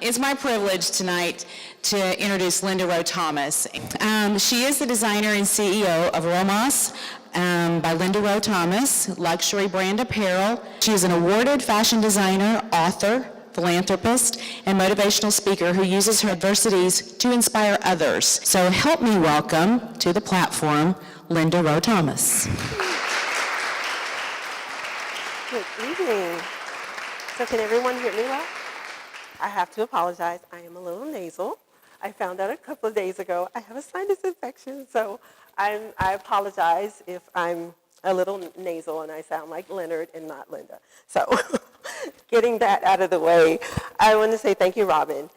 It's my privilege tonight to introduce Linda Rowe Thomas. She is the designer and CEO of Remorse by Linda Rowe Thomas, luxury brand apparel. She is an awarded fashion designer, author, philanthropist, and motivational speaker who uses her adversities to inspire others. So help me welcome to the platform, Linda Rowe Thomas. Good evening. So can everyone hear me well? I have to apologize. I am a little nasal. I found out a couple of days ago I have a sinus infection, so I apologize if I'm a little nasal and I sound like Leonard and not Linda. So getting that out of the way, I want to say thank you, Robin,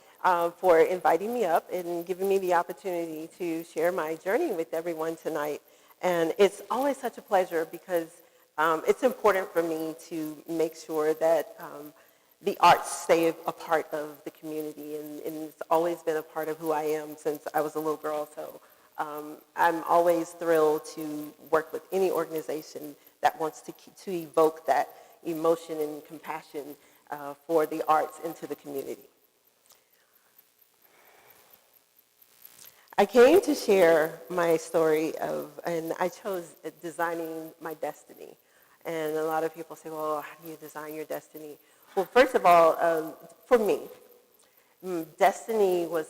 for inviting me up and giving me the opportunity to share my journey with everyone tonight. And it's always such a pleasure because it's important for me to make sure that the arts stay a part of the community, and it's always been a part of who I am since I was a little girl. So I'm always thrilled to work with any organization that wants to evoke that emotion and compassion for the arts into the community. I came to share my story and I chose designing my destiny. And a lot of people say, well, how do you design your destiny? Well, first of all, for me, destiny was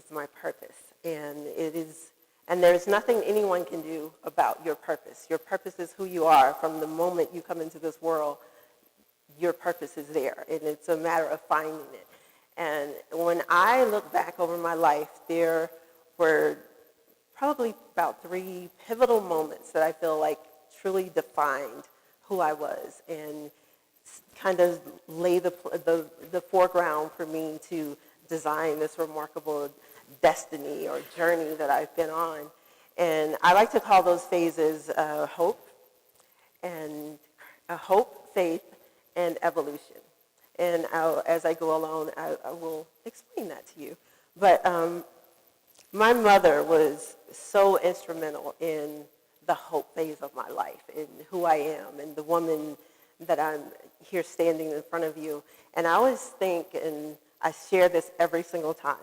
my purpose, and there's nothing anyone can do about your purpose. Your purpose is who you are from the moment you come into this world. Your purpose is there, and it's a matter of finding it. And when I look back over my life, there were probably about 3 pivotal moments that I feel like truly defined who I was and kind of lay the foreground for me to design this remarkable destiny or journey that I've been on. And I like to call those phases hope, faith, and evolution. And as I go along, I will explain that to you. But my mother was so instrumental in the hope phase of my life and who I am and the woman that I'm here standing in front of you. And I always think, and I share this every single time,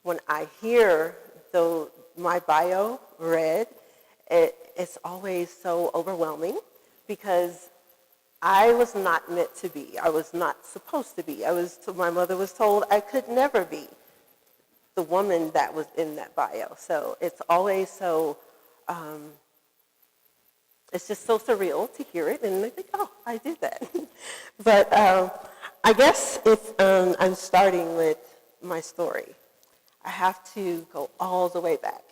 when I hear my bio read, it's always so overwhelming because I was not meant to be. I was not supposed to be. My mother was told I could never be the woman that was in that bio. So it's always so, it's just so surreal to hear it, and I think, oh, I did that. But I guess if I'm starting with my story, I have to go all the way back.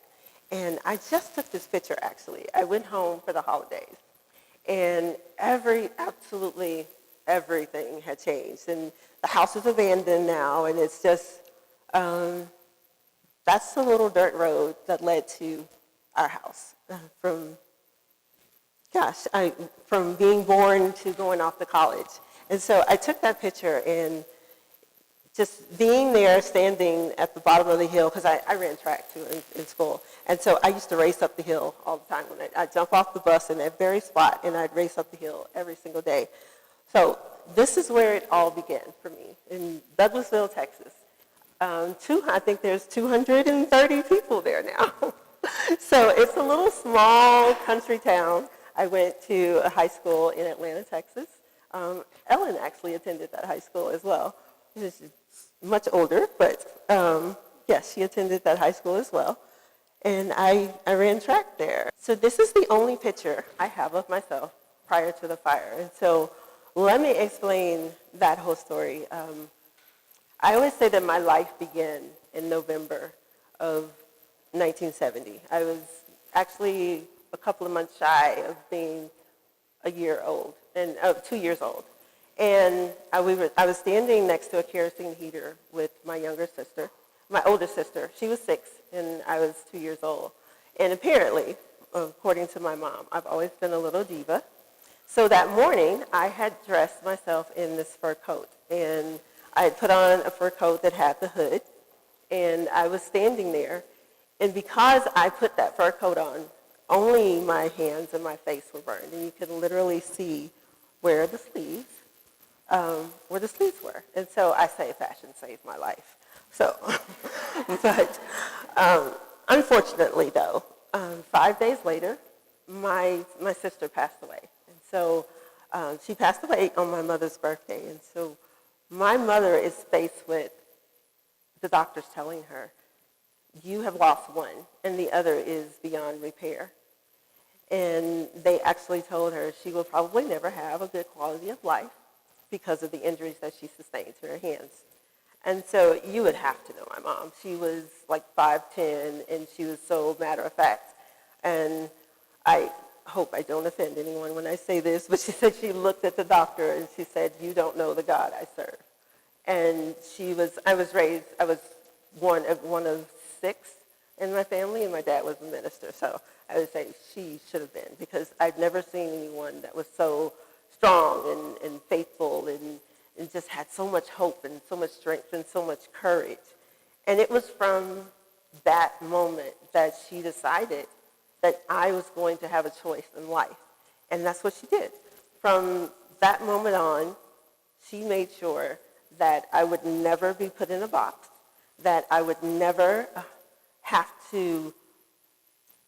And I just took this picture, actually. I went home for the holidays, and absolutely everything had changed. And the house is abandoned now, and it's just, that's the little dirt road that led to our house from being born to going off to college. And so I took that picture, and just being there, standing at the bottom of the hill, because I ran track too in school. And so I used to race up the hill all the time. When I'd jump off the bus in that very spot, and I'd race up the hill every single day. So this is where it all began for me, in Douglasville, Texas. I think there's 230 people there now. So it's a little small country town. I went to a high school in Atlanta, Texas. Ellen actually attended that high school as well. She's much older, but yes, she attended that high school as well. And I ran track there. So this is the only picture I have of myself prior to the fire. And so let me explain that whole story. I always say that my life began in November of 1970. I was actually a couple of months shy of being a year old, and 2 years old. And I was standing next to a kerosene heater with my younger sister, my older sister. She was 6, and I was 2 years old. And apparently, according to my mom, I've always been a little diva. So that morning, I had dressed myself in this fur coat, and I had put on a fur coat that had the hood, and I was standing there. And because I put that fur coat on, only my hands and my face were burned, and you could literally see where the sleeves were. And so I say fashion saved my life. So, but unfortunately, though, 5 days later, my sister passed away. And so she passed away on my mother's birthday. And so my mother is faced with the doctors telling her, you have lost one, and the other is beyond repair. And they actually told her she will probably never have a good quality of life because of the injuries that she sustained to her hands. And so you would have to know my mom. She was like 5'10", and she was so matter of fact. And I hope I don't offend anyone when I say this, but she said she looked at the doctor and she said, you don't know the God I serve. And I was one of six in my family, and my dad was a minister. So I would say she should have been, because I'd never seen anyone that was so strong and faithful and just had so much hope and so much strength and so much courage. And it was from that moment that she decided that I was going to have a choice in life. And that's what she did. From that moment on, she made sure that I would never be put in a box, that I would never have to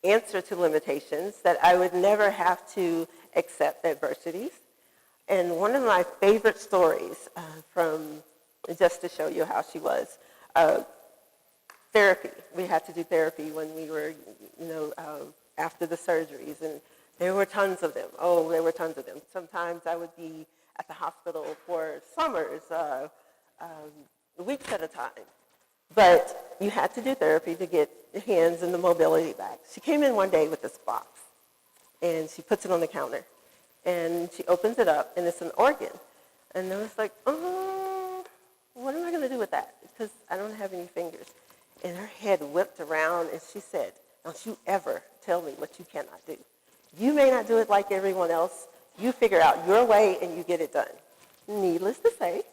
answer to limitations, that I would never have to accept adversities. And one of my favorite stories just to show you how she was, therapy. We had to do therapy when we were, after the surgeries, and there were tons of them. Oh, there were tons of them. Sometimes I would be at the hospital for summers, weeks at a time. But you had to do therapy to get the hands and the mobility back. She came in one day with this box, and she puts it on the counter, and she opens it up, and it's an organ. And I was like, what am I going to do with that? Because I don't have any fingers. And her head whipped around, and she said, don't you ever tell me what you cannot do. You may not do it like everyone else. You figure out your way, and you get it done. Needless to say,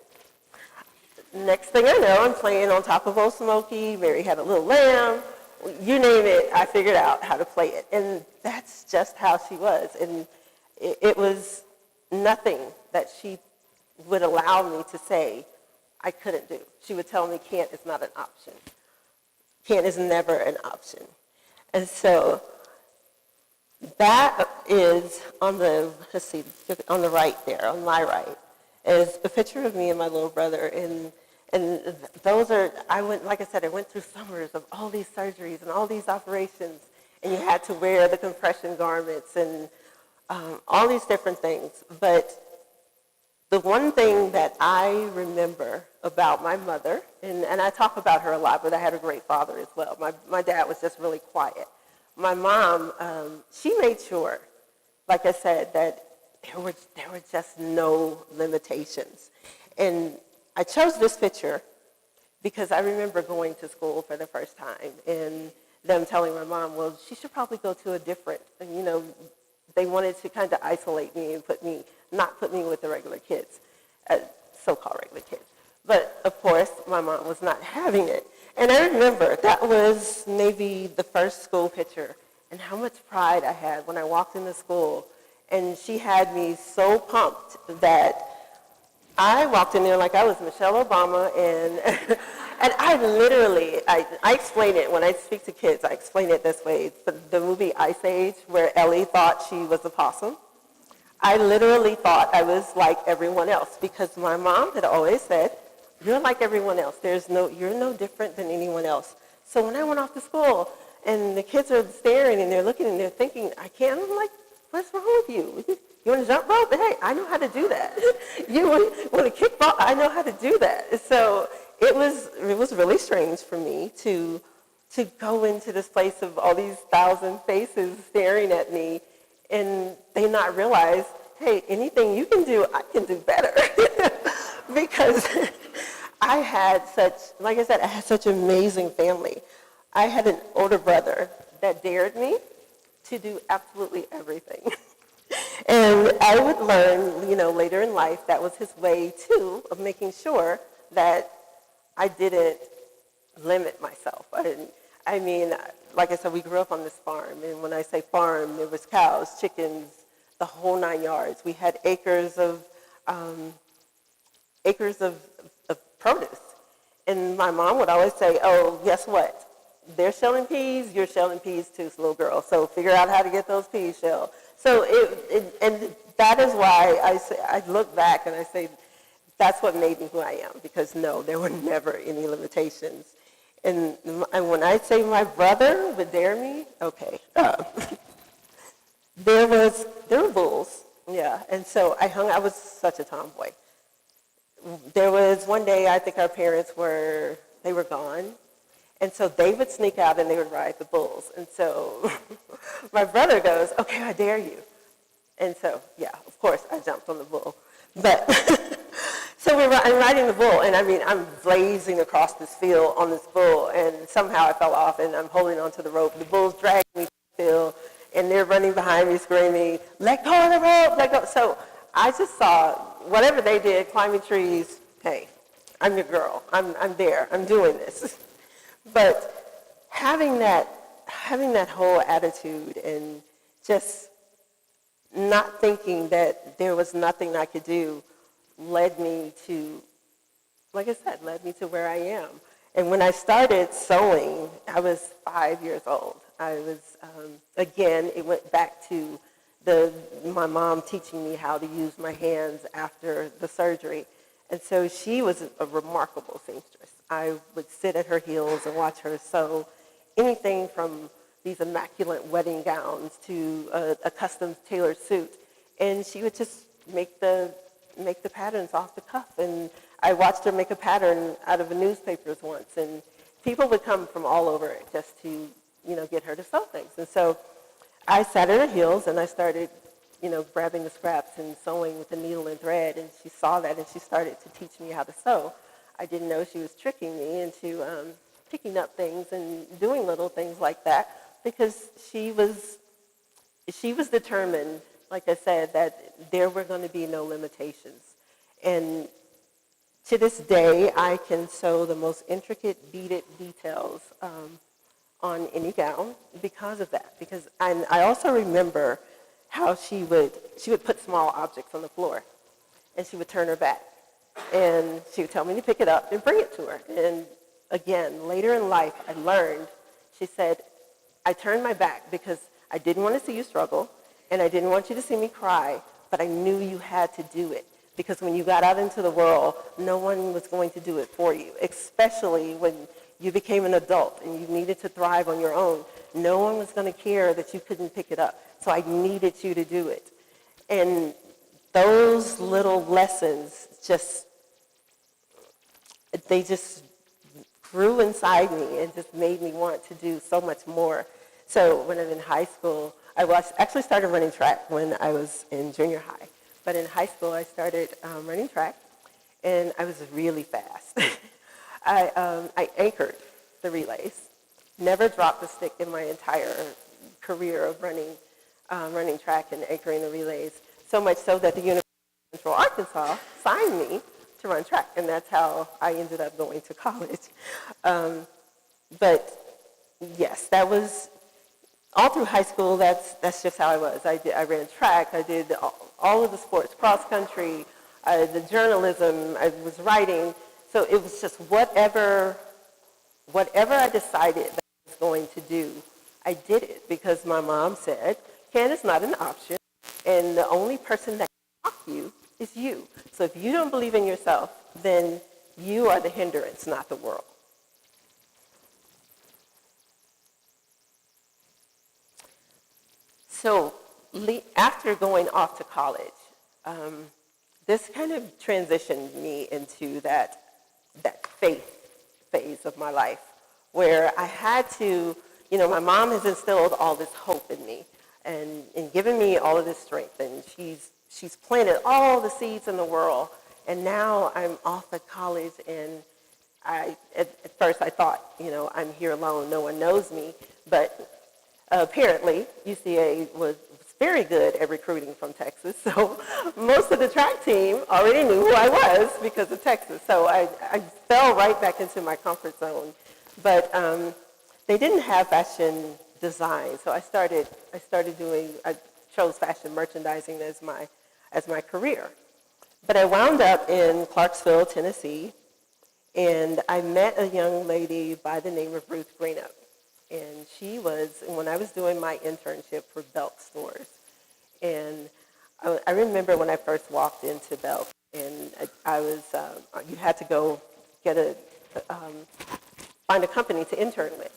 next thing I know, I'm playing on top of Old Smoky. Mary Had a Little Lamb. You name it, I figured out how to play it. And that's just how she was. And it was nothing that she would allow me to say I couldn't do. She would tell me can't is not an option. Can't is never an option. And so that is on the right there, on my right, is a picture of me and my little brother. And those are, I went through summers of all these surgeries and all these operations, and you had to wear the compression garments and all these different things. But the one thing that I remember about my mother, and I talk about her a lot, but I had a great father as well. My dad was just really quiet. My mom, she made sure, like I said, that there were just no limitations. And I chose this picture because I remember going to school for the first time and them telling my mom, well, she should probably go to a different, they wanted to kind of isolate me and not put me with the regular kids, so-called regular kids. But of course, my mom was not having it. And I remember that was maybe the first school picture, and how much pride I had when I walked into school. And she had me so pumped that I walked in there like I was Michelle Obama, and and I literally, I explain it when I speak to kids, I explain it this way. The movie Ice Age, where Ellie thought she was a possum, I literally thought I was like everyone else, because my mom had always said, you're like everyone else. You're no different than anyone else. So when I went off to school, and the kids are staring, and they're looking, and they're thinking, I can't, I'm like, what's wrong with you? You want to jump rope? Hey, I know how to do that. You want to kick ball? I know how to do that. So it was really strange for me to go into this place of all these 1,000 faces staring at me, and they not realize, hey, anything you can do, I can do better. Because I had such an amazing family. I had an older brother that dared me to do absolutely everything. And I would learn, later in life, that was his way, too, of making sure that I didn't limit myself. I mean, like I said, we grew up on this farm. And when I say farm, there was cows, chickens, the whole 9 yards. We had acres of produce. And my mom would always say, oh, guess what? They're shelling peas, you're shelling peas too, little girl. So figure out how to get those peas shelled. So and that is why I look back and I say, that's what made me who I am, because no, there were never any limitations. And when I say my brother would dare me, okay. There were bulls, yeah. And so I was such a tomboy. There was one day, I think our parents were gone. And so they would sneak out and they would ride the bulls. And so my brother goes, okay, I dare you. And so, yeah, of course, I jumped on the bull. But so I'm riding the bull, and I mean, I'm blazing across this field on this bull, and somehow I fell off, and I'm holding onto the rope. The bull's dragging me to the field, and they're running behind me screaming, let go of the rope, let go. So I just saw whatever they did, climbing trees, hey, I'm your girl. I'm there. I'm doing this. But having that whole attitude and just not thinking that there was nothing I could do led me to, like I said, led me to where I am. And when I started sewing, I was 5 years old. I was, again, it went back to my mom teaching me how to use my hands after the surgery. And so she was a remarkable seamstress. I would sit at her heels and watch her sew anything from these immaculate wedding gowns to a custom tailored suit. And she would just make the patterns off the cuff. And I watched her make a pattern out of the newspapers once. And people would come from all over just to, get her to sew things. And so I sat at her heels and I started, grabbing the scraps and sewing with the needle and thread. And she saw that and she started to teach me how to sew. I didn't know she was tricking me into picking up things and doing little things like that, because she was determined, like I said, that there were going to be no limitations. And to this day, I can sew the most intricate beaded details on any gown because of that. And I also remember how she would put small objects on the floor, and she would turn her back, and she would tell me to pick it up and bring it to her. And again, later in life, I learned, she said, I turned my back because I didn't want to see you struggle, and I didn't want you to see me cry, but I knew you had to do it, because when you got out into the world, no one was going to do it for you, especially when you became an adult and you needed to thrive on your own. No one was going to care that you couldn't pick it up, so I needed you to do it. And those little lessons they just grew inside me and just made me want to do so much more. So when I'm in high school, I actually started running track when I was in junior high. But in high school, I started running track, and I was really fast. I anchored the relays, never dropped a stick in my entire career of running track and anchoring the relays, so much so that the University of Central Arkansas signed me to run track, and that's how I ended up going to college. But yes, that was all through high school. That's just how I was. I ran track. I did all of the sports, cross country, the journalism. I was writing. So it was just whatever I decided that I was going to do, I did it, because my mom said, "Can is not an option, and the only person that can stop you is you. So if you don't believe in yourself, then you are the hindrance, not the world." So after going off to college, this kind of transitioned me into that faith phase of my life, where I had to, my mom has instilled all this hope in me and given me all of this strength, and she's planted all the seeds in the world, and now I'm off at college, and at first I thought, I'm here alone, no one knows me, but apparently UCA was very good at recruiting from Texas, so most of the track team already knew who I was because of Texas, so I fell right back into my comfort zone. But they didn't have fashion design, so I chose fashion merchandising as my career. But I wound up in Clarksville, Tennessee, And I met a young lady by the name of Ruth Greenup. And she was, when I was doing my internship for Belk stores, and I remember when I first walked into Belk, and I was, you had to go get find a company to intern with.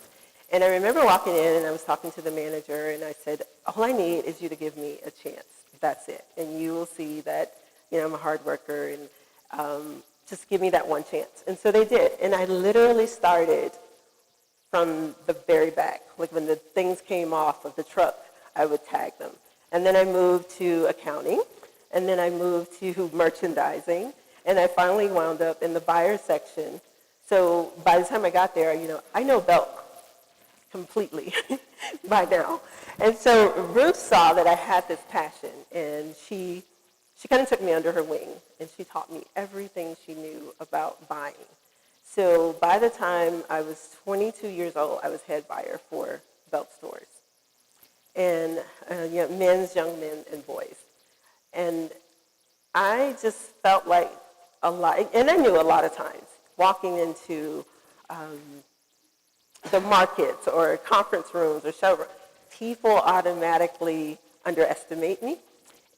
And I remember walking in, and I was talking to the manager, and I said, all I need is you to give me a chance. That's it. And you will see that, I'm a hard worker, and just give me that one chance. And so they did. And I literally started from the very back. Like when the things came off of the truck, I would tag them. And then I moved to accounting, and then I moved to merchandising, and I finally wound up in the buyer section. So by the time I got there, I know Belk completely by now. And so Ruth saw that I had this passion, and she kind of took me under her wing, and she taught me everything she knew about buying. So by the time I was 22 years old, I was head buyer for Belk stores, and men's, young men, and boys. And I just felt like a lot, and I knew a lot of times, walking into the markets or conference rooms or showrooms, people automatically underestimate me,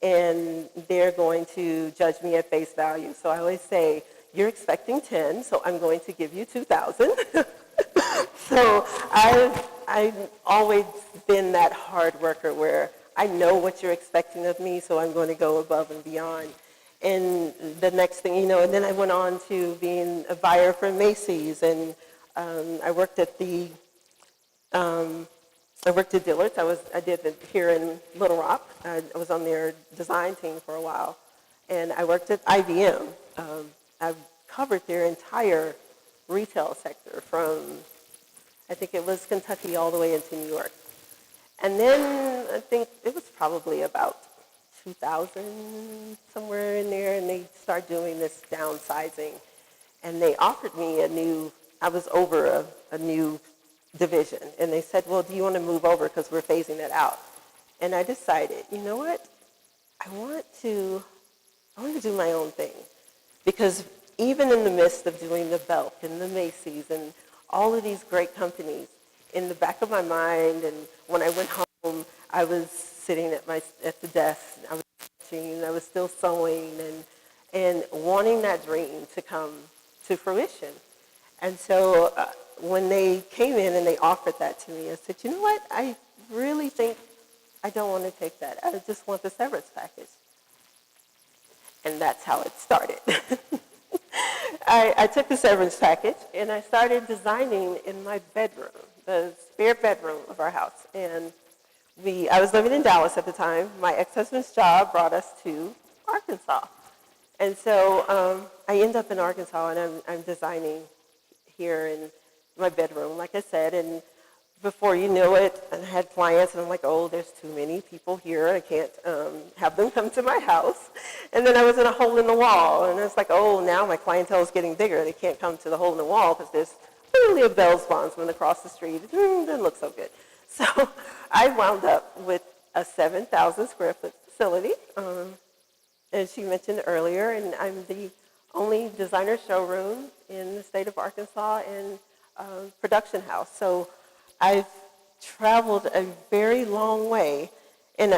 and they're going to judge me at face value. So I always say, you're expecting 10, so I'm going to give you 2,000. So I've always been that hard worker where I know what you're expecting of me, so I'm going to go above and beyond. And the next thing you know, and then I went on to being a buyer for Macy's, and I worked at Dillard's. I did it here in Little Rock. I was on their design team for a while, and I worked at IBM. I covered their entire retail sector from, I think it was Kentucky all the way into New York. And then I think it was probably about 2000, somewhere in there, and they started doing this downsizing. And they offered me I was over a new division. And they said, well, do you want to move over because we're phasing it out? And I decided, you know what? I want to do my own thing. Because even in the midst of doing the Belk and the Macy's and all of these great companies, in the back of my mind, and when I went home, I was sitting at the desk, I was stitching, I was still sewing, and wanting that dream to come to fruition. And so when they came in and they offered that to me, I said, you know what? I really think I don't want to take that. I just want the severance package. And that's how it started. I took the severance package, and I started designing in my bedroom, the spare bedroom of our house. And I was living in Dallas at the time. My ex-husband's job brought us to Arkansas. And so I end up in Arkansas, and I'm designing here in my bedroom, like I said. And before you know it, I had clients, and I'm like, oh, there's too many people here. I can't have them come to my house. And then I was in a hole in the wall, and it's like, oh, now my clientele is getting bigger. They can't come to the hole in the wall because there's literally a Bell's bondsman across the street. It doesn't look so good. So I wound up with a 7,000 square foot facility, as she mentioned earlier, and I'm the only designer showroom in the state of Arkansas and production house. So I've traveled a very long way, and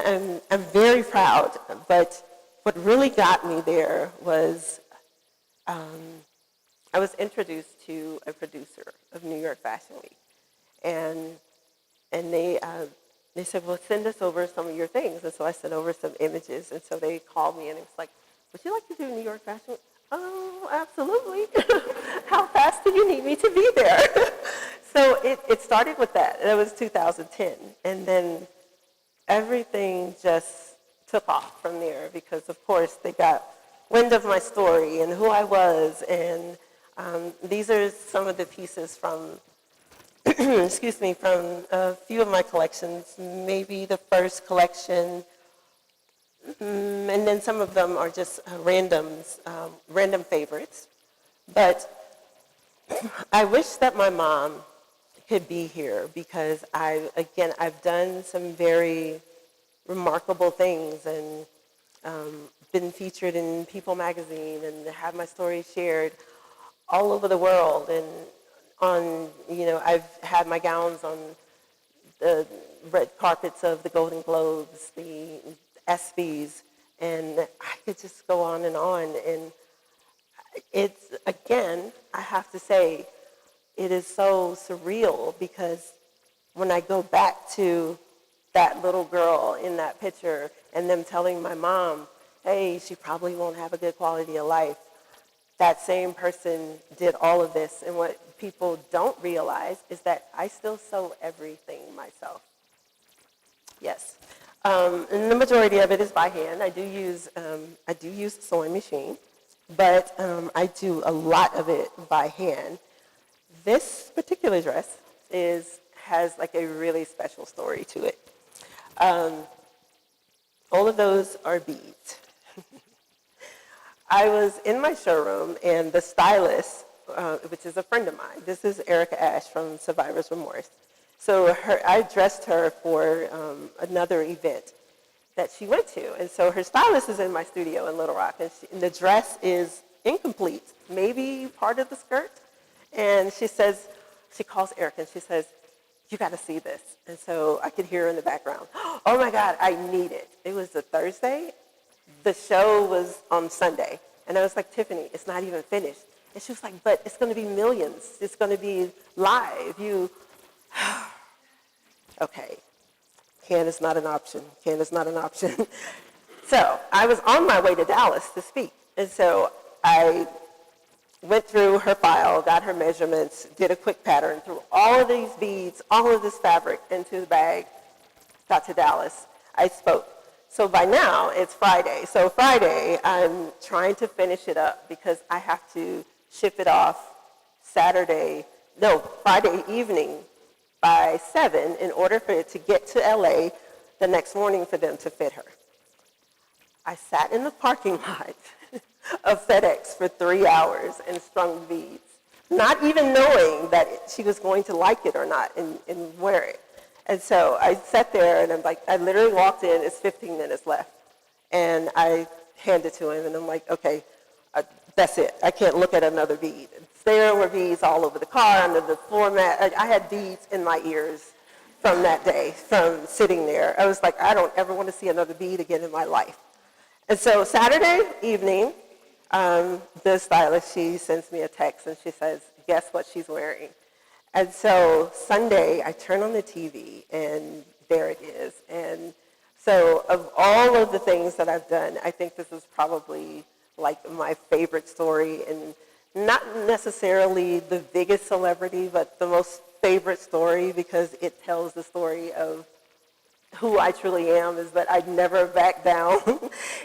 I'm very proud. But what really got me there was I was introduced to a producer of New York Fashion Week, and they said, well, send us over some of your things. And so I sent over some images, and so they called me, and it was like, would you like to do New York Fashion Week? Oh, absolutely. How fast do you need me to be there? So it started with that. That was 2010. And then everything just took off from there because, of course, they got wind of my story and who I was. And these are some of the pieces from, excuse me, from a few of my collections, maybe the first collection. And then some of them are just random favorites. But I wish that my mom could be here because I've done some very remarkable things and been featured in People magazine and had my story shared all over the world, and I've had my gowns on the red carpets of the Golden Globes, the ESPYs, and I could just go on. And it's, again, I have to say, it is so surreal because when I go back to that little girl in that picture and them telling my mom, hey, she probably won't have a good quality of life, that same person did all of this. And what people don't realize is that I still sew everything myself. Yes. And the majority of it is by hand. I do use a sewing machine, but I do a lot of it by hand. This particular dress has like a really special story to it. All of those are beads. I was in my showroom, and the stylist, which is a friend of mine, this is Erica Ash from Survivor's Remorse. So I dressed her for another event that she went to. And so her stylist is in my studio in Little Rock, and the dress is incomplete, maybe part of the skirt. And she calls Erica, and she says, you got to see this. And so I could hear her in the background, oh my God, I need it. It was a Thursday. The show was on Sunday. And I was like, Tiffany, it's not even finished. And she was like, but it's going to be millions. It's going to be live. Okay. Can is not an option. Can is not an option. So I was on my way to Dallas to speak. And so I went through her file, got her measurements, did a quick pattern, threw all of these beads, all of this fabric into the bag, got to Dallas. I spoke. So by now, it's Friday. So Friday, I'm trying to finish it up because I have to ship it off Friday evening by 7 in order for it to get to LA the next morning for them to fit her. I sat in the parking lot of FedEx for 3 hours and strung beads, not even knowing that she was going to like it or not and wear it. And so I sat there, and I literally walked in, it's 15 minutes left. And I handed it to him, and I'm like, okay, that's it. I can't look at another bead. There were beads all over the car, under the floor mat. I had beads in my ears from that day, from sitting there. I was like, I don't ever want to see another bead again in my life. And so Saturday evening, the stylist, she sends me a text, and she says, guess what she's wearing? And so Sunday, I turn on the TV, and there it is. And so of all of the things that I've done, I think this is probably like my favorite story, and not necessarily the biggest celebrity, but the most favorite story because it tells the story of who I truly am, is that I never back down,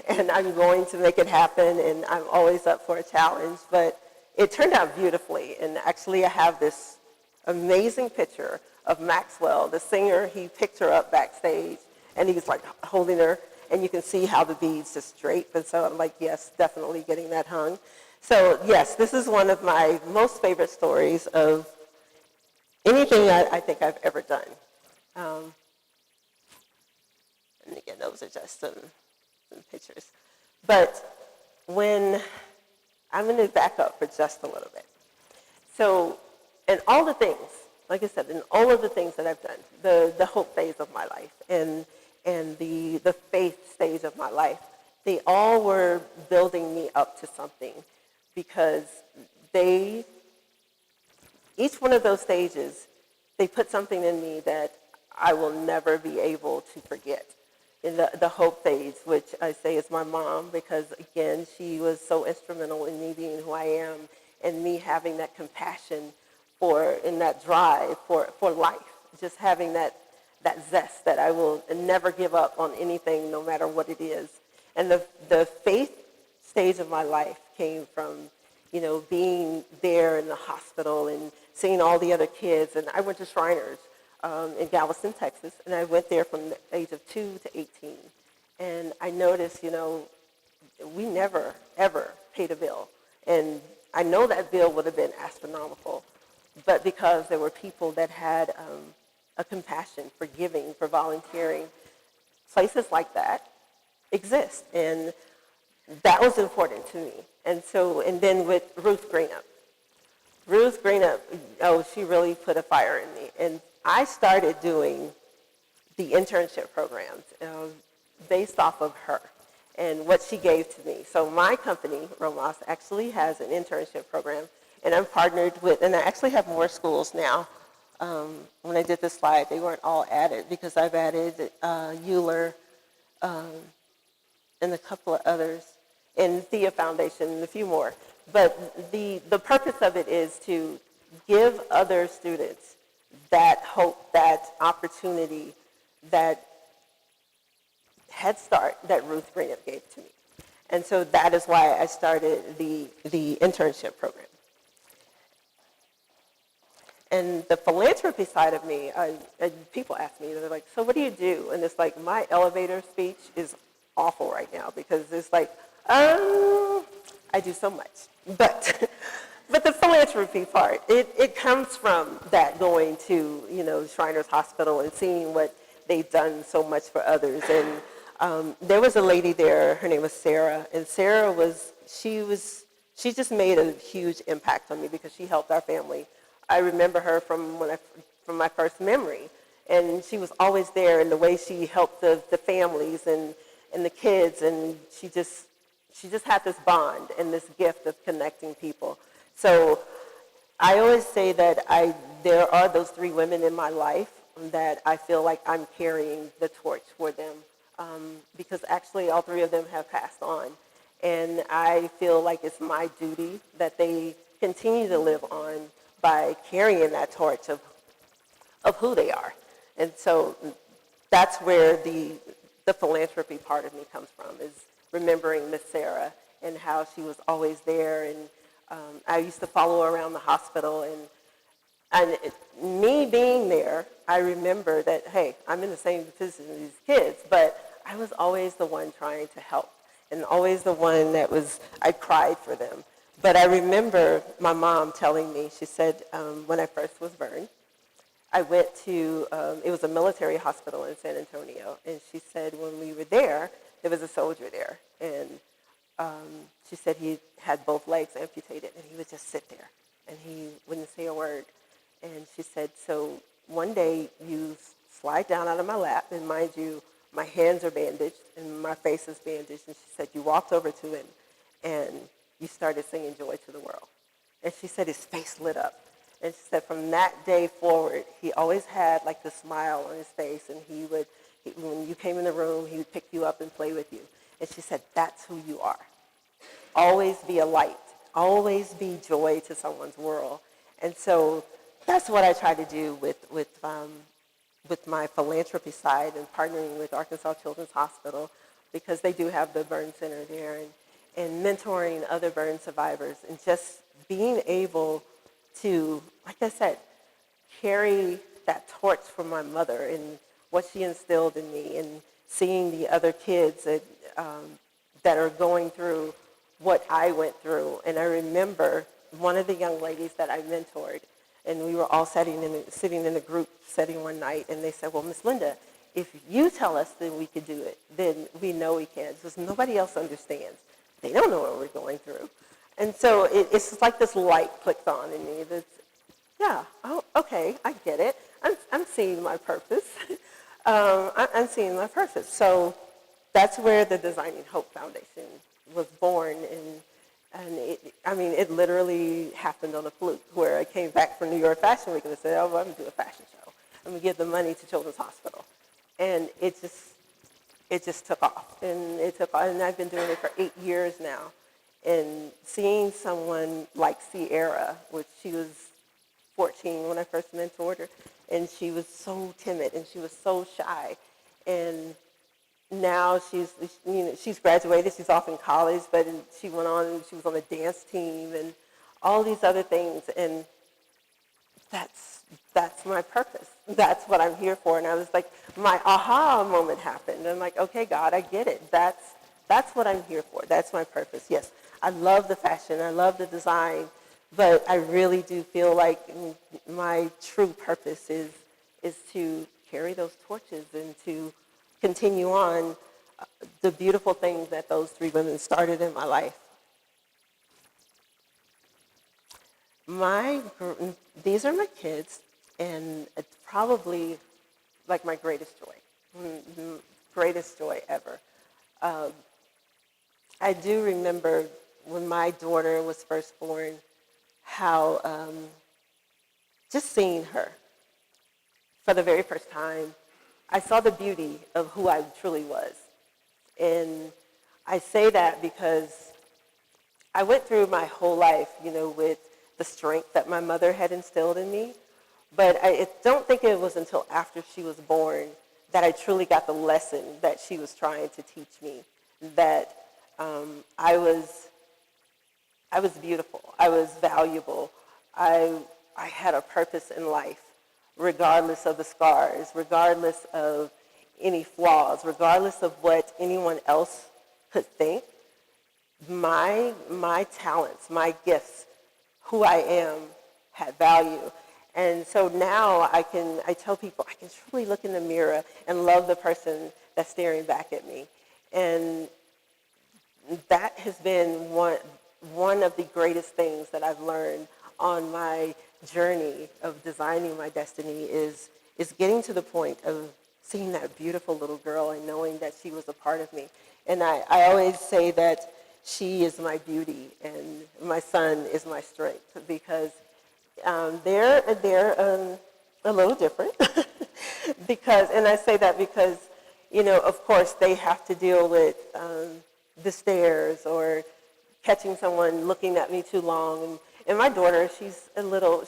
and I'm going to make it happen, and I'm always up for a challenge. But it turned out beautifully, and actually I have this amazing picture of Maxwell, the singer. He picked her up backstage, and he was like holding her, and you can see how the beads just drape. And so I'm like, yes, definitely getting that hung. So yes, this is one of my most favorite stories of anything that I think I've ever done. And again, those are just some pictures. But I'm going to back up for just a little bit. So, and all the things, like I said, in all of the things that I've done, the hope phase of my life and the faith stage of my life, they all were building me up to something, because each one of those stages, they put something in me that I will never be able to forget. In the hope phase, which I say is my mom, because again, she was so instrumental in me being who I am, and me having that compassion and that drive for life, just having that zest that I will never give up on anything, no matter what it is. And the faith stage of my life came from, being there in the hospital and seeing all the other kids. And I went to Shriners in Galveston, Texas, and I went there from the age of 2 to 18. And I noticed, we never, ever paid a bill. And I know that bill would have been astronomical, but because there were people that had a compassion for giving, for volunteering, places like that exist. And that was important to me. And then with Ruth Greenup, Ruth Greenup, oh, she really put a fire in me. And I started doing the internship programs based off of her and what she gave to me. So my company, Remorse, actually has an internship program, and I'm partnered with, and I actually have more schools now. When I did this slide, they weren't all added because I've added Euler and a couple of others, and Thea Foundation and a few more. But the purpose of it is to give other students that hope, that opportunity, that head start that Ruth Greenup gave to me. And so that is why I started the internship program. And the philanthropy side of me, people ask me, they're like, so what do you do? And it's like, my elevator speech is awful right now because it's like, I do so much. But the philanthropy part, it comes from that going to, Shriners Hospital and seeing what they've done so much for others. And there was a lady there, her name was Sarah, and Sarah she just made a huge impact on me because she helped our family. I remember her from my first memory, and she was always there in the way she helped the families and the kids, and she just had this bond and this gift of connecting people. So I always say that there are those three women in my life that I feel like I'm carrying the torch for them, because actually all three of them have passed on, and I feel like it's my duty that they continue to live on by carrying that torch of who they are. And so that's where the philanthropy part of me comes from, is remembering Miss Sarah and how she was always there. And I used to follow her around the hospital. And me being there, I remember that, hey, I'm in the same position as these kids, but I was always the one trying to help and always the one I cried for them. But I remember my mom telling me, she said, when I first was burned, I went to, it was a military hospital in San Antonio, and she said when we were there was a soldier there, and she said he had both legs amputated, and he would just sit there, and he wouldn't say a word. And she said, so one day you slide down out of my lap, and mind you, my hands are bandaged, and my face is bandaged, and she said you walked over to him, and you started singing Joy to the World. And she said his face lit up. And she said from that day forward, he always had like the smile on his face, and when you came in the room, he would pick you up and play with you. And she said, that's who you are. Always be a light. Always be joy to someone's world. And so that's what I try to do with my philanthropy side and partnering with Arkansas Children's Hospital, because they do have the burn center there, and mentoring other burn survivors, and just being able to, like I said, carry that torch from my mother and what she instilled in me, and seeing the other kids that are going through what I went through. And I remember one of the young ladies that I mentored, and we were all sitting in a group setting one night, and they said, well, Miss Linda, if you tell us that we could do it, then we know we can, because nobody else understands. They don't know what we're going through. And so it's just like this light clicked on in me that's, yeah, oh, okay, I get it. I'm seeing my purpose. I'm seeing my purpose. So that's where the Designing Hope Foundation was born. And it literally happened on a fluke, where I came back from New York Fashion Week and I said, oh, well, I'm going to do a fashion show. I'm going to give the money to Children's Hospital. And it just took off. And and I've been doing it for 8 years now. And seeing someone like Sierra, which she was 14 when I first mentored her, and she was so timid and she was so shy. And now she's graduated, she's off in college, but she went on and she was on the dance team and all these other things. And that's my purpose. That's what I'm here for. And I was like, my aha moment happened. I'm like, okay, God, I get it. That's what I'm here for. That's my purpose. Yes, I love the fashion. I love the design. But I really do feel like my true purpose is to carry those torches and to continue on the beautiful things that those three women started in my life. These are my kids, and it's probably like my greatest joy, greatest joy ever. I do remember when my daughter was first born, how just seeing her for the very first time, I saw the beauty of who I truly was. And I say that because I went through my whole life, with the strength that my mother had instilled in me. But I don't think it was until after she was born that I truly got the lesson that she was trying to teach me, that I was beautiful, I was valuable, I had a purpose in life, regardless of the scars, regardless of any flaws, regardless of what anyone else could think. My talents, my gifts, who I am, had value. And so now I tell people I can truly look in the mirror and love the person that's staring back at me. And that has been one of the greatest things that I've learned on my journey of designing my destiny is getting to the point of seeing that beautiful little girl and knowing that she was a part of me. And I always say that she is my beauty and my son is my strength, because they're a little different. And I say that because, of course they have to deal with the stares or catching someone looking at me too long. And my daughter, she's a little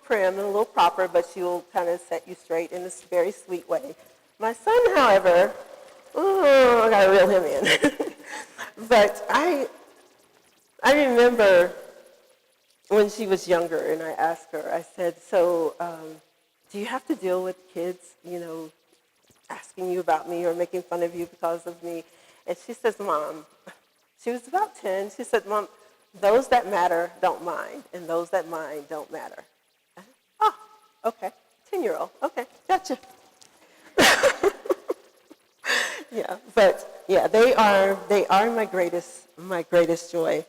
prim and a little proper, but she will kind of set you straight in this very sweet way. My son, however, I gotta reel him in. But I remember when she was younger, and I asked her, I said, so do you have to deal with kids, asking you about me or making fun of you because of me? And she says, Mom, she was about 10, she said, Mom, those that matter don't mind, and those that mind don't matter. I said, oh, okay, 10-year-old, okay, gotcha. Yeah, but yeah, they are my greatest joy.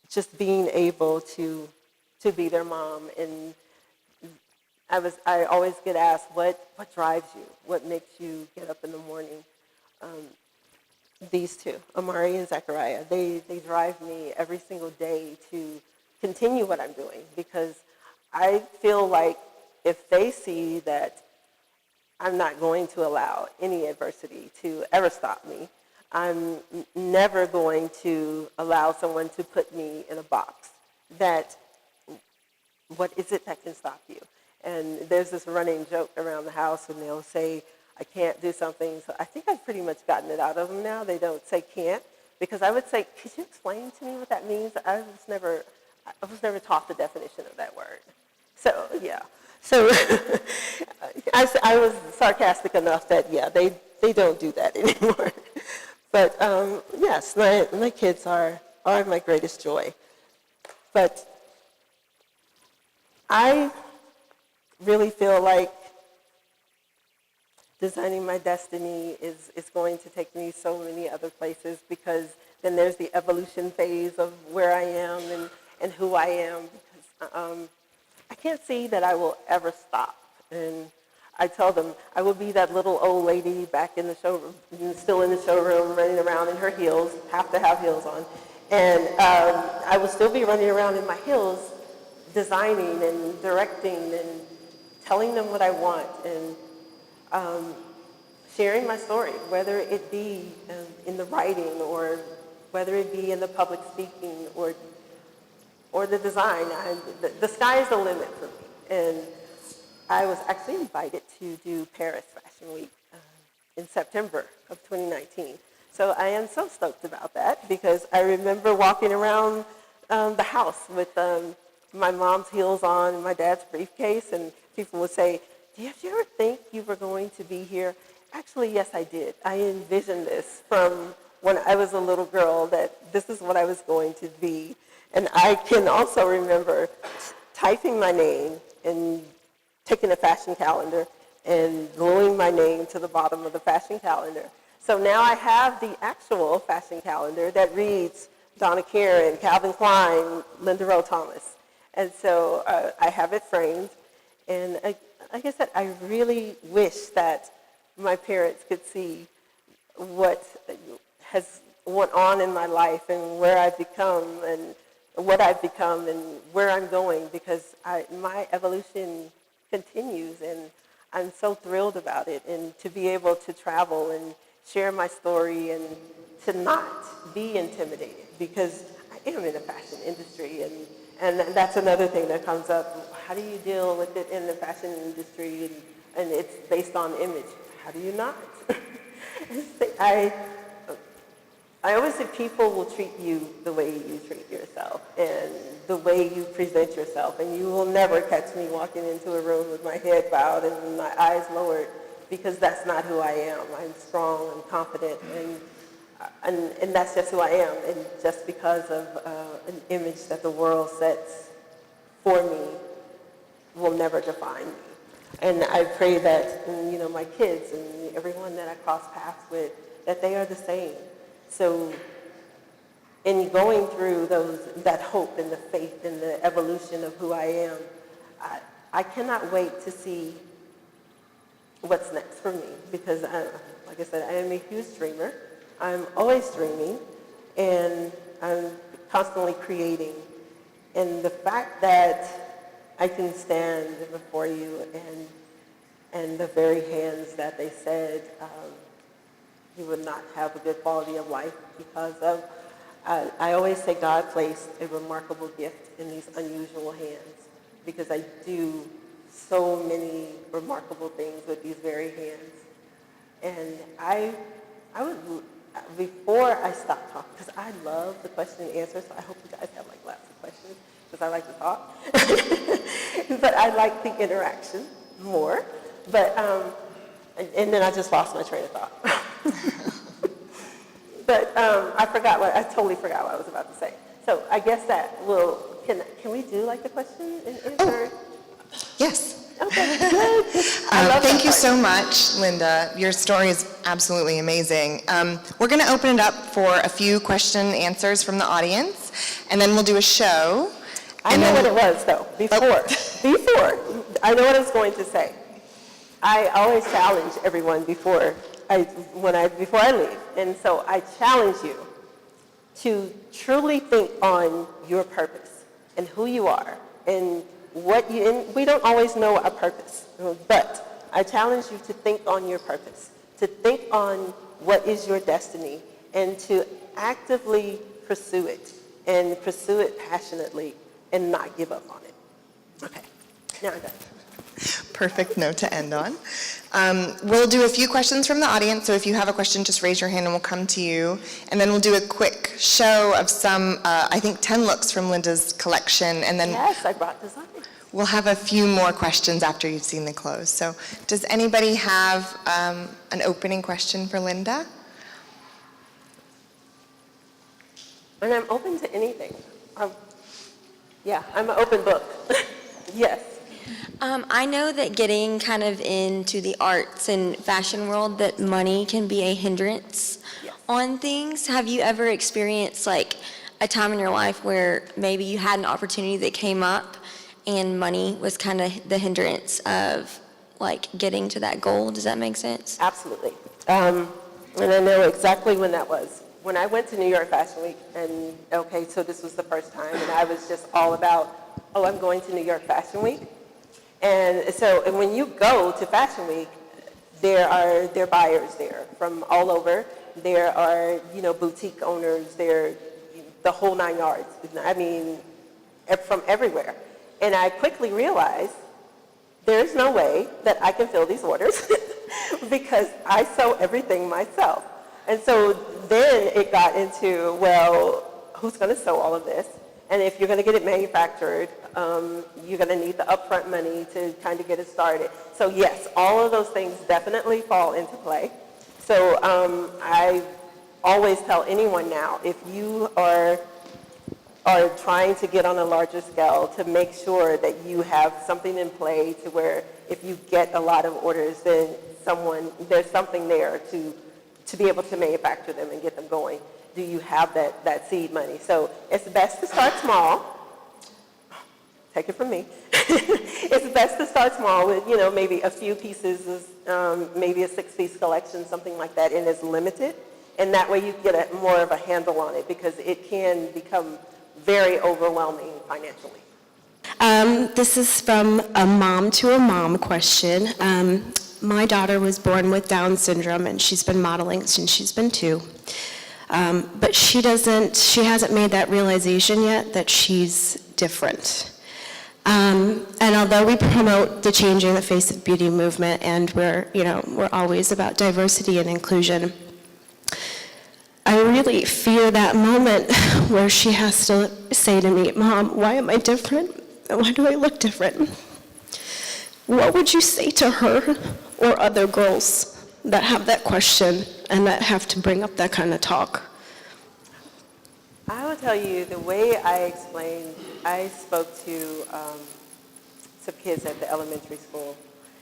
Just being able to be their mom. And I always get asked, what drives you? What makes you get up in the morning? These two, Amari and Zachariah, they drive me every single day to continue what I'm doing, because I feel like if they see that I'm not going to allow any adversity to ever stop me, I'm never going to allow someone to put me in a box that, what is it that can stop you? And there's this running joke around the house, and they'll say, I can't do something. So I think I've pretty much gotten it out of them now. They don't say can't, because I would say, could you explain to me what that means? I was never taught the definition of that word. So, yeah. So I was sarcastic enough that, yeah, they don't do that anymore. But yes, my kids are my greatest joy. But I really feel like designing my destiny is going to take me so many other places, because then there's the evolution phase of where I am and who I am, because I can't see that I will ever stop. And I tell them I will be that little old lady back in the showroom, still in the showroom, running around in her heels, have to have heels on. And I will still be running around in my heels, designing and directing and telling them what I want, and sharing my story, whether it be in the writing, or whether it be in the public speaking, or the design. The sky is the limit for me. And I was actually invited to do Paris Fashion Week in September of 2019. So I am so stoked about that, because I remember walking around the house with my mom's heels on and my dad's briefcase, and people would say, did you ever think you were going to be here? Actually, yes, I did. I envisioned this from when I was a little girl, that this is what I was going to be. And I can also remember typing my name and taking a fashion calendar and gluing my name to the bottom of the fashion calendar. So now I have the actual fashion calendar that reads Donna Karen, Calvin Klein, Linda Rowe Thomas. And so I have it framed. And like I said, I really wish that my parents could see what has went on in my life and where I've become and what I've become and where I'm going, because my evolution continues, and I'm so thrilled about it. And to be able to travel and share my story and to not be intimidated, because I am in the fashion industry, and that's another thing that comes up. How do you deal with it in the fashion industry, and it's based on image? How do you not? I always say people will treat you the way you treat yourself and the way you present yourself, and you will never catch me walking into a room with my head bowed and my eyes lowered, because that's not who I am. I'm strong and confident, and that's just who I am, and just because of an image that the world sets for me will never define me. And I pray that, my kids and everyone that I cross paths with, that they are the same. So in going through that hope and the faith and the evolution of who I am, I cannot wait to see what's next for me, because like I said, I am a huge dreamer. I'm always dreaming, and I'm constantly creating. And the fact that I can stand before you and the very hands that they said you would not have a good quality of life because of, I always say God placed a remarkable gift in these unusual hands, because I do so many remarkable things with these very hands. And I would, before I stop talking, because I love the question and answer, so I hope you guys have like lots of questions, because I like to talk. But I like the interaction more. But, and then I just lost my train of thought. But I totally forgot what I was about to say. So I guess that can we do like the question and answer? Yes. Okay, good. Thank you so much, Linda. Your story is absolutely amazing. We're going to open it up for a few question and answers from the audience, and then we'll do a show. I know what it was, though, before. I know what I was going to say. I always challenge everyone before I leave. And so I challenge you to truly think on your purpose and who you are and and we don't always know our purpose, but I challenge you to think on your purpose, to think on what is your destiny, and to actively pursue it, and pursue it passionately, and not give up on it. Okay, now I'm done. Perfect note to end on. We'll do a few questions from the audience, so if you have a question, just raise your hand and we'll come to you. And then we'll do a quick show of some, I think 10 looks from Linda's collection, and then Yes, I brought design. we'll have a few more questions after you've seen the clothes. So does anybody have an opening question for Linda? And I'm open to anything. I'm an open book. Yes. I know that getting kind of into the arts and fashion world, that money can be a hindrance on things. Have you ever experienced like a time in your life where maybe you had an opportunity that came up and money was kind of the hindrance of like getting to that goal? Does that make sense? Absolutely. And I know exactly when that was. When I went to New York Fashion Week, and so this was the first time, and I was just all about, I'm going to New York Fashion Week. And when you go to Fashion Week, there are buyers there from all over. There are, boutique owners there, the whole 9 yards. I mean, from everywhere. And I quickly realized there's no way that I can fill these orders because I sew everything myself. And so then it got into, who's going to sew all of this? And if you're going to get it manufactured, you're going to need the upfront money to kind of get it started. So yes, all of those things definitely fall into play. So I always tell anyone now, if you are trying to get on a larger scale, to make sure that you have something in play to where if you get a lot of orders, then there's something there to be able to manufacture them and get them going. do you have that seed money? So it's best to start small. Take it from me. It's best to start small with, maybe a few pieces, maybe a 6-piece collection, something like that, and it's limited. And that way you get more of a handle on it, because it can become very overwhelming financially. This is from a mom to a mom question. My daughter was born with Down syndrome, and she's been modeling since she's been 2. But she hasn't made that realization yet that she's different. And although we promote the Changing the Face of Beauty movement, and we're always about diversity and inclusion, I really fear that moment where she has to say to me, "Mom, why am I different? Why do I look different?" What would you say to her or other girls that have that question and that have to bring up that kind of talk? I will tell you, the way I spoke to some kids at the elementary school.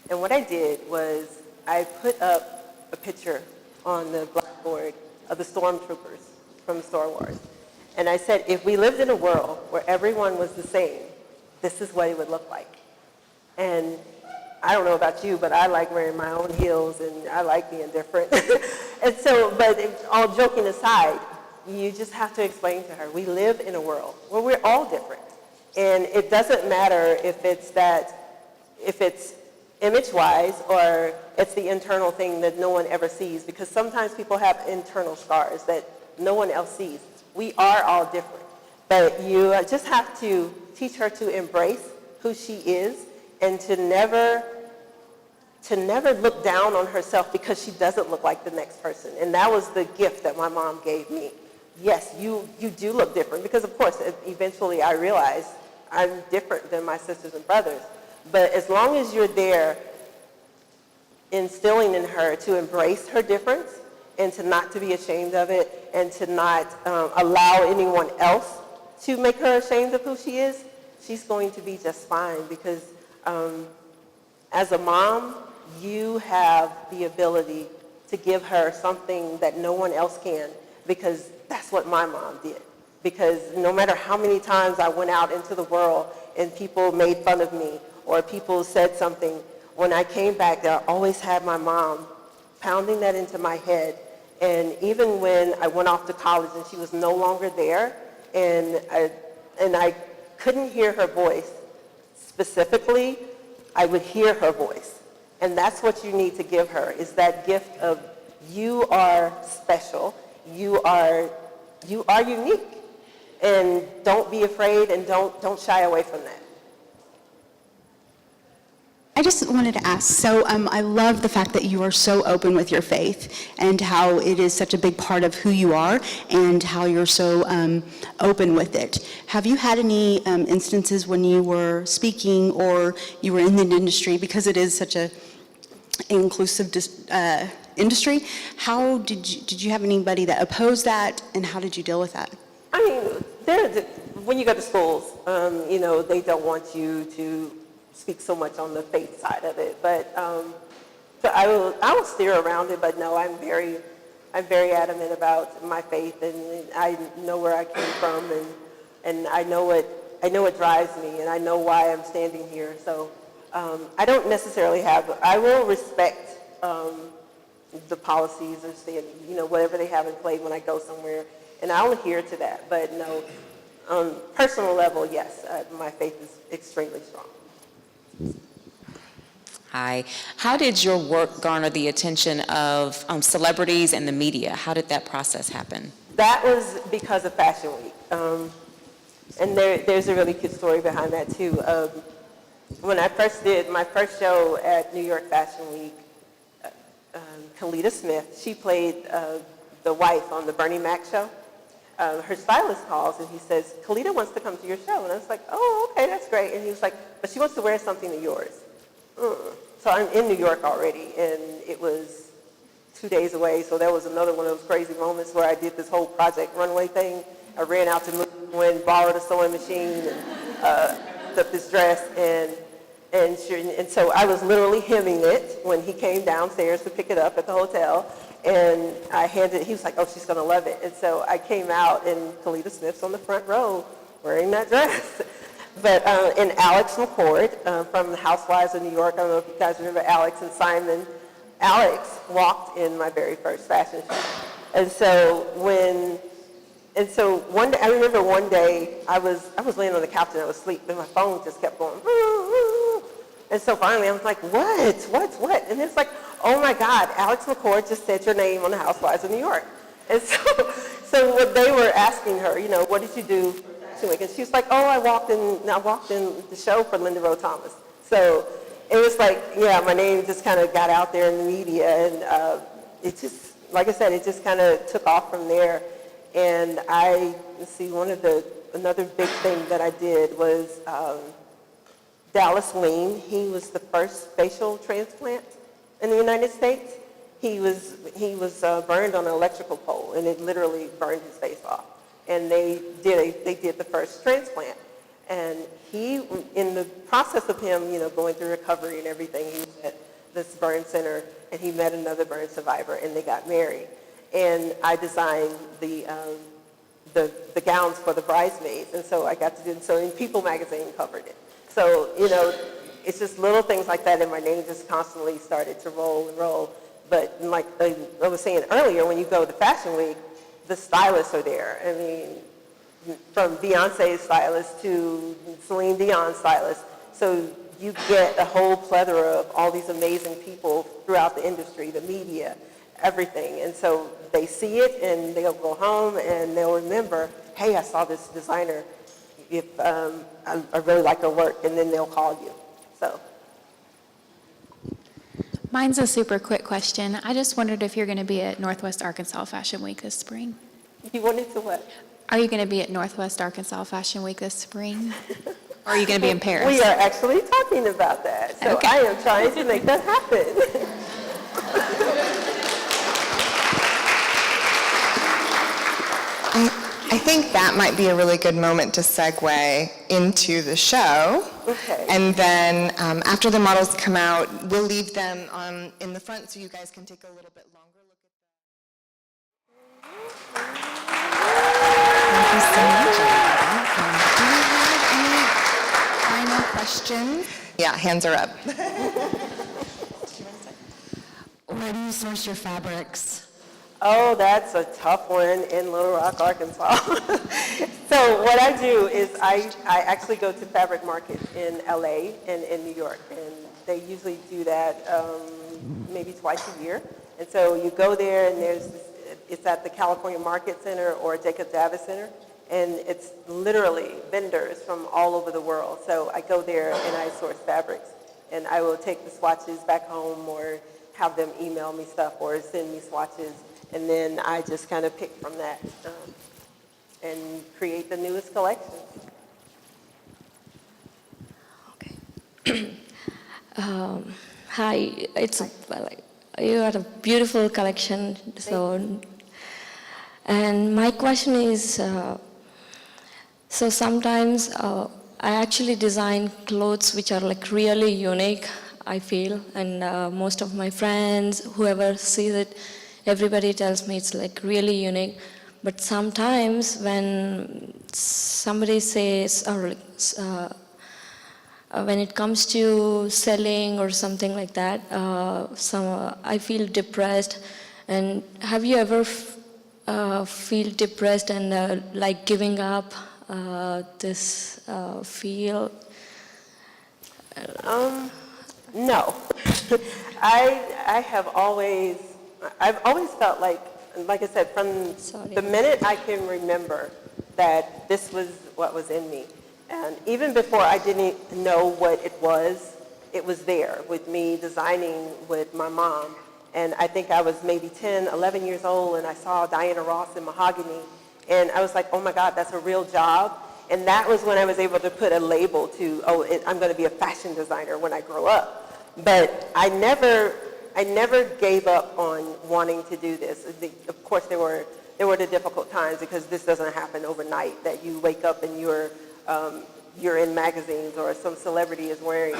And what I did was I put up a picture on the blackboard of the stormtroopers from Star Wars. And I said, if we lived in a world where everyone was the same, this is what it would look like. And I don't know about you, but I like wearing my own heels, and I like being different. And so, but all joking aside, you just have to explain to her, we live in a world where we're all different. And it doesn't matter if it's image-wise or it's the internal thing that no one ever sees, because sometimes people have internal scars that no one else sees. We are all different. But you just have to teach her to embrace who she is, and to never look down on herself because she doesn't look like the next person. And that was the gift that my mom gave me. Yes, you do look different, because of course, eventually I realized I'm different than my sisters and brothers. But as long as you're there instilling in her to embrace her difference and to not to be ashamed of it, and to not allow anyone else to make her ashamed of who she is, she's going to be just fine, because as a mom, you have the ability to give her something that no one else can, because that's what my mom did. Because no matter how many times I went out into the world and people made fun of me or people said something, when I came back, I always had my mom pounding that into my head. And even when I went off to college and she was no longer there, and I couldn't hear her voice specifically, I would hear her voice. And that's what you need to give her, is that gift of, you are special, you are unique. And don't be afraid, and don't shy away from that. I just wanted to ask, so I love the fact that you are so open with your faith, and how it is such a big part of who you are, and how you're so open with it. Have you had any instances when you were speaking or you were in the industry, because it is such a inclusive industry, how did you have anybody that opposed that, and how did you deal with that? I mean, when you go to schools, they don't want you to speak so much on the faith side of it. But so I will steer around it. But no, I'm very adamant about my faith, and I know where I came from, and I know what drives me, and I know why I'm standing here. So I don't necessarily I will respect the policies or whatever they have in play when I go somewhere. And I'll adhere to that, but no, on personal level, yes, my faith is extremely strong. Hi. How did your work garner the attention of celebrities and the media? How did that process happen? That was because of Fashion Week. And there's a really cute story behind that, too. When I first did my first show at New York Fashion Week, Kalita Smith, she played the wife on the Bernie Mac show. Her stylist calls and he says, Kalita wants to come to your show. And I was like, oh, okay, that's great. And he was like, but she wants to wear something of yours. So I'm in New York already, and it was 2 days away. So that was another one of those crazy moments where I did this whole Project Runway thing. I ran out to move and borrowed a sewing machine and took this dress. And so I was literally hemming it when he came downstairs to pick it up at the hotel. And I handed, he was like, oh, she's going to love it. And so I came out, and Kalita Smith's on the front row wearing that dress. But, and Alex McCord from the Housewives of New York, I don't know if you guys remember Alex and Simon. Alex walked in my very first fashion show. And so one day, I remember one day I was laying on the couch and I was asleep, and my phone just kept going. And so finally I was like, what? And it's like, oh my God, Alex McCord just said your name on the Housewives of New York. And so what they were asking her, you know, what did you do for Fashion Week? And she was like, oh, I walked in the show for Linda Rowe Thomas. So it was like, yeah, my name just kind of got out there in the media, and it just, like I said, it just kind of took off from there. And another big thing that I did was Dallas Wayne. He was the first facial transplant in the United States. He was burned on an electrical pole, and it literally burned his face off. And they did the first transplant. And he, in the process of him, you know, going through recovery and everything, he was at this burn center, and he met another burn survivor, and they got married. And I designed the gowns for the bridesmaids, and so I got to do it. So in People magazine covered it. So, you know, it's just little things like that, and my name just constantly started to roll and roll. But like I was saying earlier, when you go to Fashion Week, the stylists are there. I mean, from Beyonce's stylist to Celine Dion's stylist. So you get a whole plethora of all these amazing people throughout the industry, the media, everything. And so they see it, and they'll go home and they'll remember, hey, I saw this designer. If I really like her work, and then they'll call you. So. Mine's a super quick question. I just wondered if you're going to be at Northwest Arkansas Fashion Week this spring. You wanted to what? Are you going to be at Northwest Arkansas Fashion Week this spring? Or are you going to be in Paris? We are actually talking about that. So Okay. I am trying to make that happen. I think that might be a really good moment to segue into the show. Okay. And then after the models come out, we'll leave them in the front so you guys can take a little bit longer look at them. Thank you so much, everybody. Do we have any final questions? Yeah, hands are up. Where do you source your fabrics? Oh, that's a tough one in Little Rock, Arkansas. So what I do is I actually go to fabric markets in LA and in New York, and they usually do that maybe twice a year. And so you go there, and it's at the California Market Center or Jacob Davis Center, and it's literally vendors from all over the world. So I go there and I source fabrics, and I will take the swatches back home or have them email me stuff or send me swatches. And then I just kind of pick from that and create the newest collection. Okay. Hi, you had a beautiful collection. And my question is, so sometimes I actually design clothes which are like really unique, I feel, and most of my friends, whoever sees it, everybody tells me it's like really unique. But sometimes when somebody says, or when it comes to selling or something like that, I feel depressed. And have you ever feel depressed and like giving up this field? No. I've always felt like I said, from the minute I can remember that this was what was in me. And even before I didn't know what it was there with me designing with my mom. And I think I was maybe 10, 11 years old, and I saw Diana Ross in mahogany. And I was like, oh my God, that's a real job. And that was when I was able to put a label to, I'm going to be a fashion designer when I grow up. But I never gave up on wanting to do this. Of course, there were the difficult times because this doesn't happen overnight, that you wake up and you're in magazines or some celebrity is wearing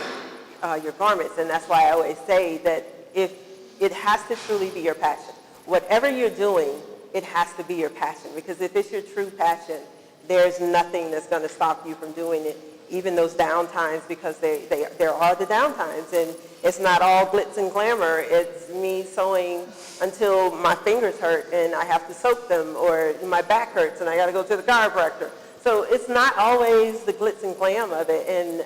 your garments. And that's why I always say that if it has to truly be your passion. Whatever you're doing, it has to be your passion, because if it's your true passion, there's nothing that's going to stop you from doing it, even those down times, because there are the down times, and it's not all glitz and glamour. It's me sewing until my fingers hurt and I have to soak them, or my back hurts and I got to go to the chiropractor. So it's not always the glitz and glam of it, and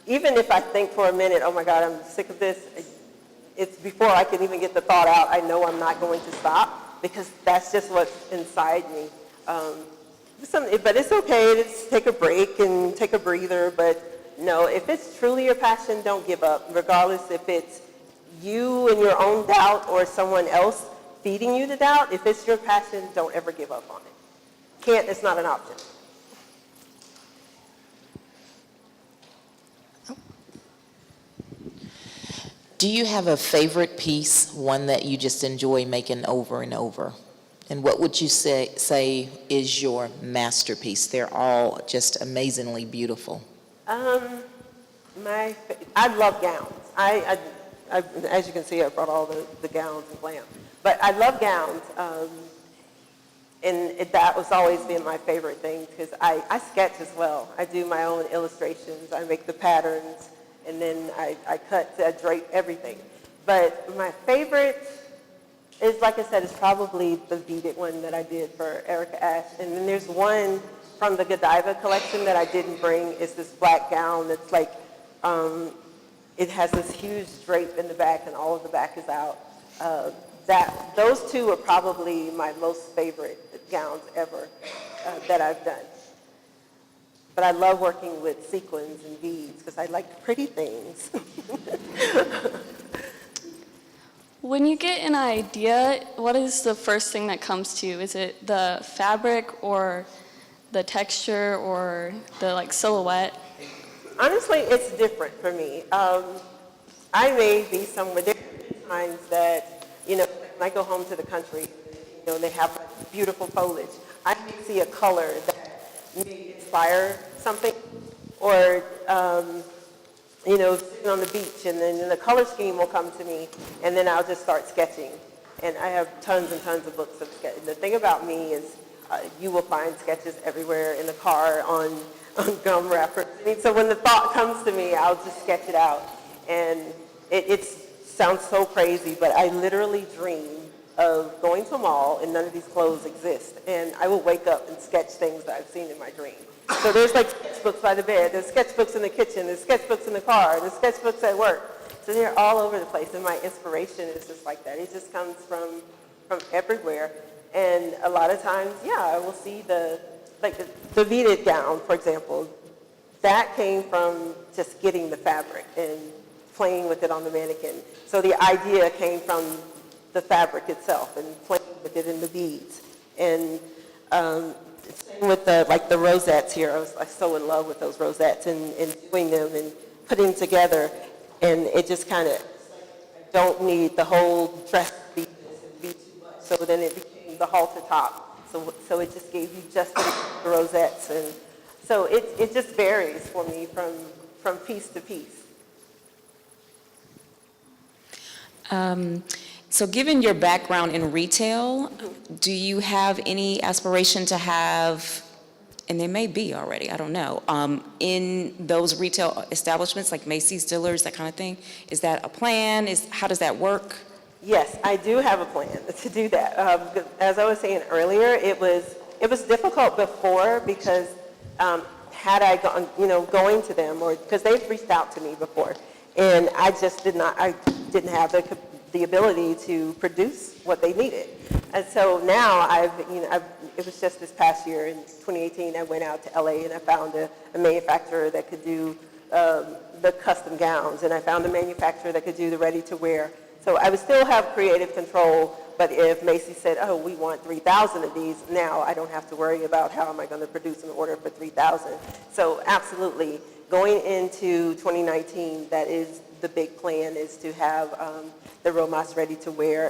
even if I think for a minute, oh my God, I'm sick of this, it's before I can even get the thought out, I know I'm not going to stop, because that's just what's inside me. But it's okay to take a break and take a breather, but no, if it's truly your passion, don't give up, regardless if it's you and your own doubt or someone else feeding you the doubt. If it's your passion, don't ever give up on it. It's not an option. Do you have a favorite piece, one that you just enjoy making over and over? And what would you say is your masterpiece? They're all just amazingly beautiful. I love gowns. As you can see, I brought all the gowns and glam. But I love gowns, and that was always been my favorite thing, because I sketch as well. I do my own illustrations. I make the patterns, and then I cut, I drape everything. But my favorite is, like I said, is probably the beaded one that I did for Erica Ash. And then there's one from the Godiva collection that I didn't bring. It's this black gown that's like, it has this huge drape in the back, and all of the back is out. Those two are probably my most favorite gowns ever that I've done. But I love working with sequins and beads, because I like pretty things. When you get an idea, what is the first thing that comes to you? Is it the fabric or the texture or the silhouette? Honestly, it's different for me. I may be somewhere, there are times that, when I go home to the country, they have beautiful foliage. I may see a color that may inspire something, or sitting on the beach, and then the color scheme will come to me, and then I'll just start sketching. And I have tons and tons of books of sketching. The thing about me is you will find sketches everywhere, in the car, on gum wrappers. So when the thought comes to me, I'll just sketch it out. And it sounds so crazy, but I literally dream of going to a mall and none of these clothes exist. And I will wake up and sketch things that I've seen in my dream. So there's sketchbooks by the bed, there's sketchbooks in the kitchen, there's sketchbooks in the car, there's sketchbooks at work. So they're all over the place, and my inspiration is just like that. It just comes from everywhere. And a lot of times, I will see the beaded gown, for example. That came from just getting the fabric and playing with it on the mannequin. So the idea came from the fabric itself and playing with it in the beads. And same with the rosettes here. I was so in love with those rosettes and doing them and putting them together. And it just kind of, I don't need the whole dress to be too much. So then it became the halter top. So it just gave you just the rosettes. And so it just varies for me from piece to piece. So given your background in retail, do you have any aspiration to have, and they may be already, I don't know, in those retail establishments like Macy's, Dillard's, that kind of thing? Is that a plan? How does that work? Yes, I do have a plan to do that. As I was saying earlier, it was difficult before, because had I gone, going to them, or because they've reached out to me before, and I just didn't have the ability to produce what they needed. And so now it was just this past year in 2018, I went out to LA and I found a manufacturer that could do the custom gowns, and I found a manufacturer that could do the ready-to-wear. So I would still have creative control, but if Macy's said, oh, we want 3,000 of these, now I don't have to worry about how am I going to produce an order for 3,000. So absolutely, going into 2019, that is the big plan, is to have the Remorse ready-to-wear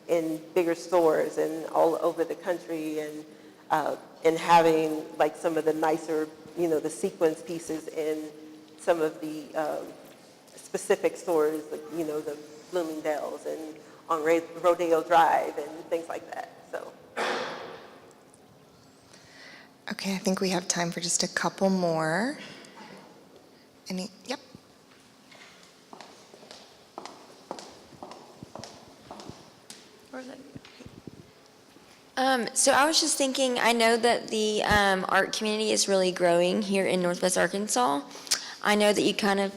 in bigger stores and all over the country, and having some of the nicer, the sequence pieces in some of the specific stores, the Bloomingdale's and on Rodeo Drive and things like that. So. Okay, I think we have time for just a couple more. Yep. So I was just thinking, I know that the art community is really growing here in Northwest Arkansas. I know that you kind of,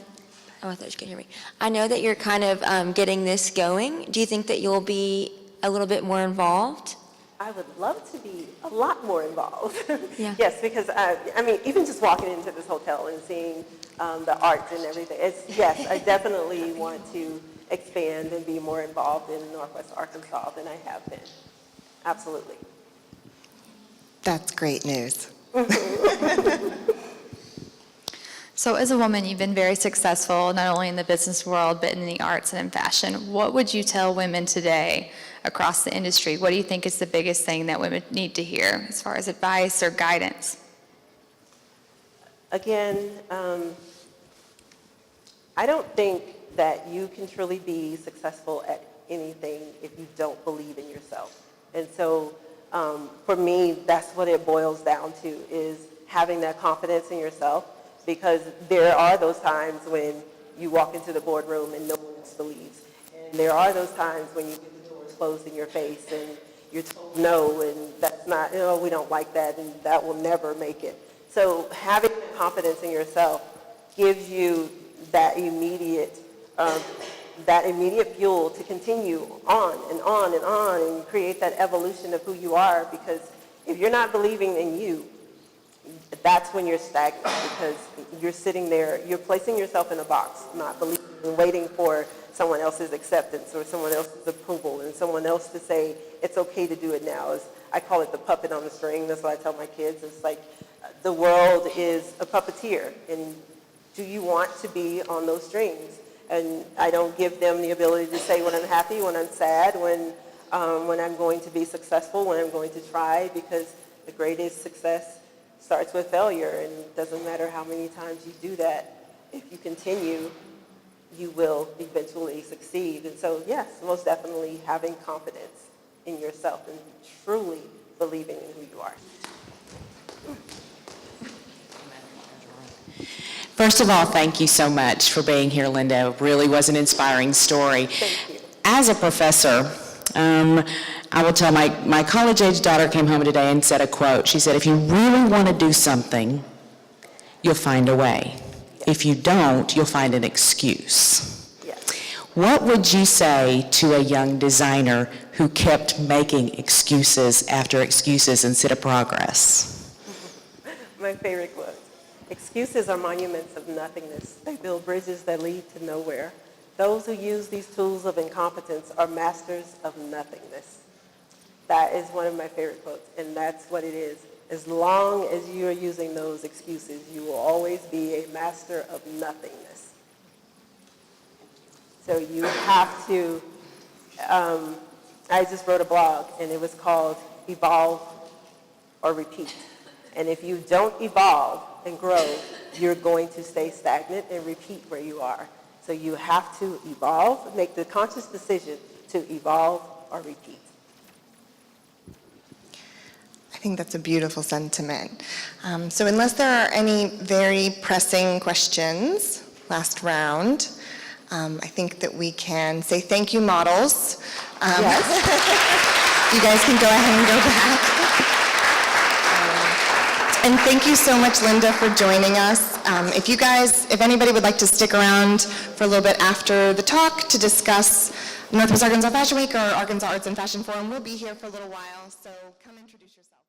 oh, I thought you could hear me. I know that you're kind of getting this going. Do you think that you'll be a little bit more involved? I would love to be a lot more involved. Yeah. Yes, because I mean, even just walking into this hotel and seeing the arts and everything, yes, I definitely want to expand and be more involved in Northwest Arkansas than I have been. Absolutely. That's great news. So as a woman, you've been very successful, not only in the business world, but in the arts and in fashion. What would you tell women today across the industry? What do you think is the biggest thing that women need to hear as far as advice or guidance? Again, I don't think that you can truly be successful at anything if you don't believe in yourself. And so for me, that's what it boils down to, is having that confidence in yourself, because there are those times when you walk into the boardroom and no one else believes. And there are those times when you get the doors closed in your face and you're told no, and that's not, we don't like that, and that will never make it. So having confidence in yourself gives you that immediate fuel to continue on and on and on and create that evolution of who you are, because if you're not believing in you, that's when you're stagnant, because you're sitting there, you're placing yourself in a box, not believing and waiting for someone else's acceptance or someone else's approval and someone else to say it's okay to do it now. I call it the puppet on the string. That's what I tell my kids. It's like the world is a puppeteer, and do you want to be on those strings? And I don't give them the ability to say when I'm happy, when I'm sad, when I'm going to be successful, when I'm going to try, because the greatest success starts with failure, and it doesn't matter how many times you do that. If you continue, you will eventually succeed. And so, yes, most definitely having confidence in yourself and truly believing in who you are. First of all, thank you so much for being here, Linda. It really was an inspiring story. Thank you. As a professor, I will tell my college-age daughter came home today and said a quote. She said, if you really want to do something, you'll find a way. If you don't, you'll find an excuse. Yes. What would you say to a young designer who kept making excuses after excuses instead of progress? My favorite quote. Excuses are monuments of nothingness. They build bridges that lead to nowhere. Those who use these tools of incompetence are masters of nothingness. That is one of my favorite quotes, and that's what it is. As long as you are using those excuses, you will always be a master of nothingness. So you have to, I just wrote a blog, and it was called Evolve or Repeat. And if you don't evolve and grow, you're going to stay stagnant and repeat where you are. So you have to evolve, make the conscious decision to evolve or repeat. I think that's a beautiful sentiment. So unless there are any very pressing questions, last round, I think that we can say thank you, models. Yes. You guys can go ahead and go back. And thank you so much, Linda, for joining us. If anybody would like to stick around for a little bit after the talk to discuss Northwest Arkansas Fashion Week or Arkansas Arts and Fashion Forum, we'll be here for a little while, so come introduce yourself.